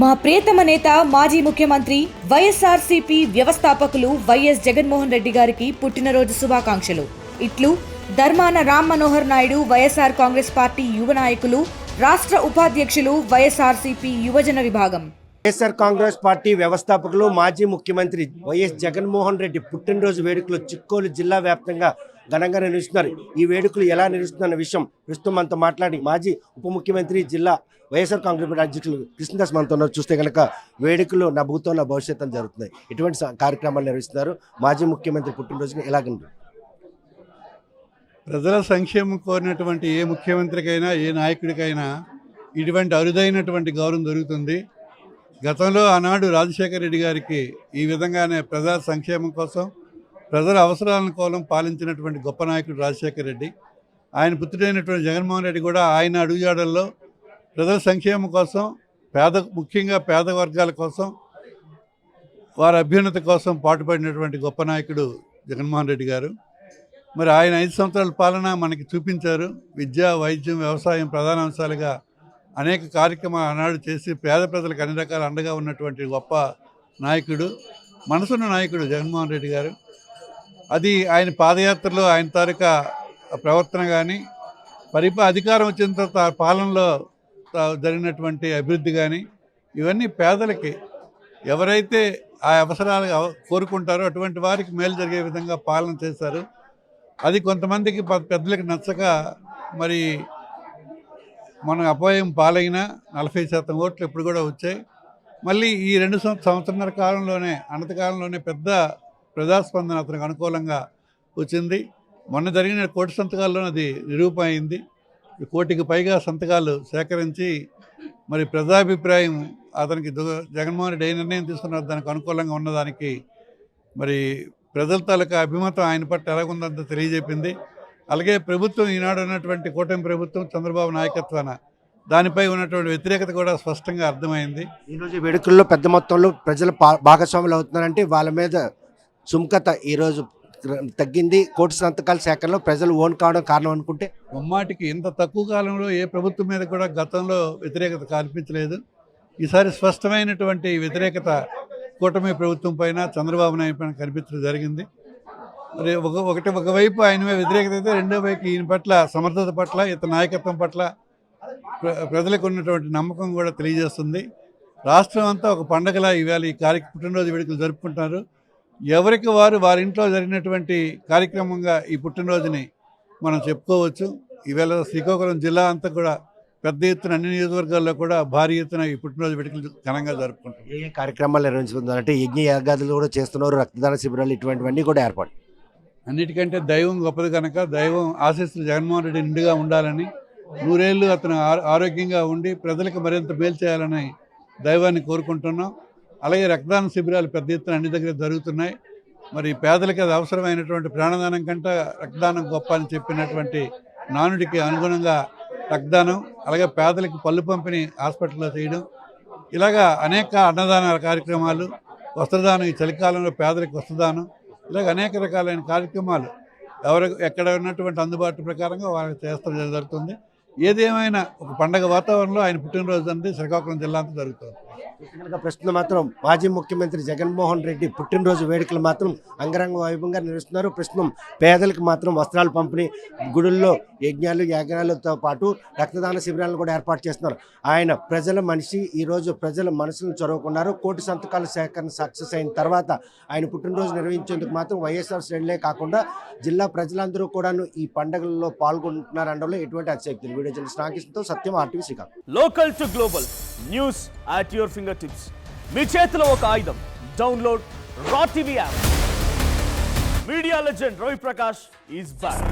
మా ప్రియతమ నేత మాజీ ముఖ్యమంత్రి వైఎస్ఆర్సీపీ వ్యవస్థాపకులు వైఎస్ జగన్మోహన్ రెడ్డి గారికి పుట్టినరోజు శుభాకాంక్షలు. ఇట్లు ధర్మాన రామ్ మనోహర్ నాయుడు, వైఎస్ఆర్ కాంగ్రెస్ పార్టీ యువ నాయకులు, రాష్ట్ర ఉపాధ్యక్షులు, వైఎస్ఆర్సీపీ యువజన విభాగం. వైఎస్ఆర్ కాంగ్రెస్ పార్టీ వ్యవస్థాపకులు మాజీ ముఖ్యమంత్రి వైఎస్ జగన్మోహన్ రెడ్డి పుట్టినరోజు వేడుకలు చిక్కోలు జిల్లా వ్యాప్తంగా ఘనంగా నిర్వహిస్తున్నారు. ఈ వేడుకలు ఎలా నిర్వహిస్తున్న విషయం ప్రస్తుతం మనతో మాట్లాడి మాజీ ఉప ముఖ్యమంత్రి జిల్లా వైఎస్ఆర్ కాంగ్రెస్ పార్టీ అధ్యక్షులు కృష్ణదాస్ మనతో ఉన్నారు. చూస్తే కనుక వేడుకలు నా భూతం నా భవిష్యత్తు అని జరుగుతున్నాయి. ఇటువంటి కార్యక్రమాలు నిర్వహిస్తున్నారు. మాజీ ముఖ్యమంత్రి పుట్టినరోజుని ఎలాగంటారు? ప్రజల సంక్షేమం కోరినటువంటి ఏ ముఖ్యమంత్రికైనా ఏ నాయకుడికైనా ఇటువంటి అరుదైనటువంటి గౌరవం దొరుకుతుంది. గతంలో ఆనాడు రాజశేఖర రెడ్డి గారికి ఈ విధంగానే ప్రజా సంక్షేమం కోసం ప్రజల అవసరాలను కోసం పాలించినటువంటి గొప్ప నాయకుడు రాజశేఖర రెడ్డి. ఆయన పుత్రుడైనటువంటి జగన్మోహన్ రెడ్డి కూడా ఆయన అడుగుజాడల్లో ప్రజల సంక్షేమం కోసం ముఖ్యంగా పేద వర్గాల కోసం వారి అభ్యున్నతి కోసం పాటుపడినటువంటి గొప్ప నాయకుడు జగన్మోహన్ రెడ్డి గారు. మరి ఆయన 5 సంవత్సరాల పాలన మనకి చూపించారు. విద్య, వైద్యం, వ్యవసాయం ప్రధాన అంశాలుగా అనేక కార్యక్రమాలు ఆనాడు చేసి పేద ప్రజలకు అన్ని రకాల అండగా ఉన్నటువంటి గొప్ప నాయకుడు, మనసున్న నాయకుడు జగన్మోహన్ రెడ్డి గారు. అది ఆయన పాదయాత్రలో ఆయన తాలూకా ప్రవర్తన కానీ అధికారం వచ్చిన తర్వాత పాలనలో జరిగినటువంటి అభివృద్ధి కానీ ఇవన్నీ పేదలకి ఎవరైతే ఆ అవసరాలు కోరుకుంటారో అటువంటి వారికి మేలు జరిగే విధంగా పాలన చేశారు. అది కొంతమందికి పెద్దలకు నచ్చక మరి మనం అపాయం పాలైన 40% ఓట్లు ఇప్పుడు కూడా వచ్చాయి. మళ్ళీ ఈ 2 సంవత్సరాల కాలంలోనే అనతకాలంలోనే పెద్ద ప్రజాస్పందన అతనికి అనుకూలంగా వచ్చింది. మొన్న జరిగిన 1 కోటి సంతకాల్లోనే అది నిరూపణ అయింది. 1 కోటికి పైగా సంతకాలు సేకరించి మరి ప్రజాభిప్రాయం అతనికి జగన్మోహన్ రెడ్డి ఏ నిర్ణయం తీసుకున్నారు దానికి అనుకూలంగా ఉన్నదానికి మరి ప్రజల తాలూకా అభిమతం ఆయన పట్ల ఎలాగుందంత తెలియజెప్పింది. అలాగే ప్రభుత్వం ఈనాడు ఉన్నటువంటి కూటమి ప్రభుత్వం చంద్రబాబు నాయకత్వాన దానిపై ఉన్నటువంటి వ్యతిరేకత కూడా స్పష్టంగా అర్థమైంది. ఈరోజు వేడుకల్లో పెద్ద మొత్తంలో ప్రజలు భాగస్వాములు అవుతున్నారంటే వాళ్ళ మీద సుముఖత ఈరోజు తగ్గింది. 1 కోటి సంతకాల సేకరణలో ప్రజలు ఓన్ కావడం కారణం అనుకుంటే ముమ్మాటికి ఇంత తక్కువ కాలంలో ఏ ప్రభుత్వం మీద కూడా గతంలో వ్యతిరేకత కనిపించలేదు. ఈసారి స్పష్టమైనటువంటి వ్యతిరేకత కూటమి ప్రభుత్వం పైన చంద్రబాబు నాయుడు పైన కనిపించడం జరిగింది. మరి ఒకవైపు ఆయన వ్యతిరేకత అయితే రెండో వైపు ఈయన పట్ల సమర్థత పట్ల ఇతర నాయకత్వం పట్ల ప్రజలకు ఉన్నటువంటి నమ్మకం కూడా తెలియజేస్తుంది. రాష్ట్రం అంతా ఒక పండగలా ఇవాళ ఈ పుట్టినరోజు వేడుకలు జరుపుకుంటున్నారు. ఎవరికి వారి ఇంట్లో జరిగినటువంటి కార్యక్రమంగా ఈ పుట్టినరోజుని మనం చెప్పుకోవచ్చు. ఈవేళ శ్రీకాకుళం జిల్లా అంతా కూడా పెద్ద ఎత్తున అన్ని నియోజకవర్గాల్లో కూడా భారీ ఎత్తున ఈ పుట్టినరోజు వేడుకలు ఘనంగా జరుపుకుంటారు. ఏ కార్యక్రమాలు నిర్వహించుకుంటారు అంటే యజ్ఞ యాగాదులు కూడా చేస్తున్నారు, రక్తదాన శిబిరాలు ఇటువంటివన్నీ కూడా ఏర్పాటు. అన్నిటికంటే దైవం గొప్పది కనుక దైవం ఆశీస్సులు జగన్మోహన్ రెడ్డి నిండుగా ఉండాలని, 100 ఏళ్ళు అతను ఆరోగ్యంగా ఉండి ప్రజలకు మరింత మేలు చేయాలని దైవాన్ని కోరుకుంటున్నాం. అలాగే రక్తదాన శిబిరాలు పెద్ద ఎత్తున అన్ని దగ్గర జరుగుతున్నాయి. మరి పేదలకి అది అవసరమైనటువంటి ప్రాణదానం కంటే రక్తదానం గొప్ప అని చెప్పినటువంటి నానుడికి అనుగుణంగా రక్తదానం, అలాగే పేదలకు పళ్ళు పంపిణీ హాస్పిటల్లో చేయడం, ఇలాగా అనేక అన్నదాన కార్యక్రమాలు, వస్త్రదానం, ఈ చలికాలంలో పేదలకు వస్త్రదానం, ఇలాగ అనేక రకాలైన కార్యక్రమాలు ఎక్కడ ఉన్నటువంటి అందుబాటు ప్రకారంగా వాళ్ళకి చేస్తూ జరుగుతుంది. ఏదేమైనా ఒక పండగ వాతావరణంలో ఆయన పుట్టినరోజు అనేది శ్రీకాకుళం జిల్లా అంతా జరుగుతుంది. ప్రస్తుతం మాత్రం మాజీ ముఖ్యమంత్రి జగన్మోహన్ రెడ్డి పుట్టినరోజు వేడుకలు మాత్రం అంగరంగ వైభవంగా నిర్వహిస్తున్నారు. ప్రస్తుతం పేదలకు మాత్రం వస్త్రాలు పంపిణీ, గుడుల్లో యజ్ఞాలు యాగాలతో పాటు రక్తదాన శిబిరాలను కూడా ఏర్పాటు చేస్తున్నారు. ఆయన ప్రజల మనిషి, ఈరోజు ప్రజల మనసులను చొరవకున్నారు. 1 కోటి సంతకాల సేకరణ సక్సెస్ అయిన తర్వాత ఆయన పుట్టినరోజు నిర్వహించేందుకు మాత్రం వైఎస్ఆర్ శ్రేణులే కాకుండా జిల్లా ప్రజలందరూ కూడా ఈ పండుగలలో పాల్గొంటున్నారు అనడంలో ఎటువంటి అతిశక్తి. వీడియో జర్నలిస్ట్ నాగేశ్వరతో Satyam, RTV Srikakulam. Local to global news at your fingertips. మీ చేతిలో ఒక ఆయుధం. Download R TV app. Media legend Ravi Prakash is back.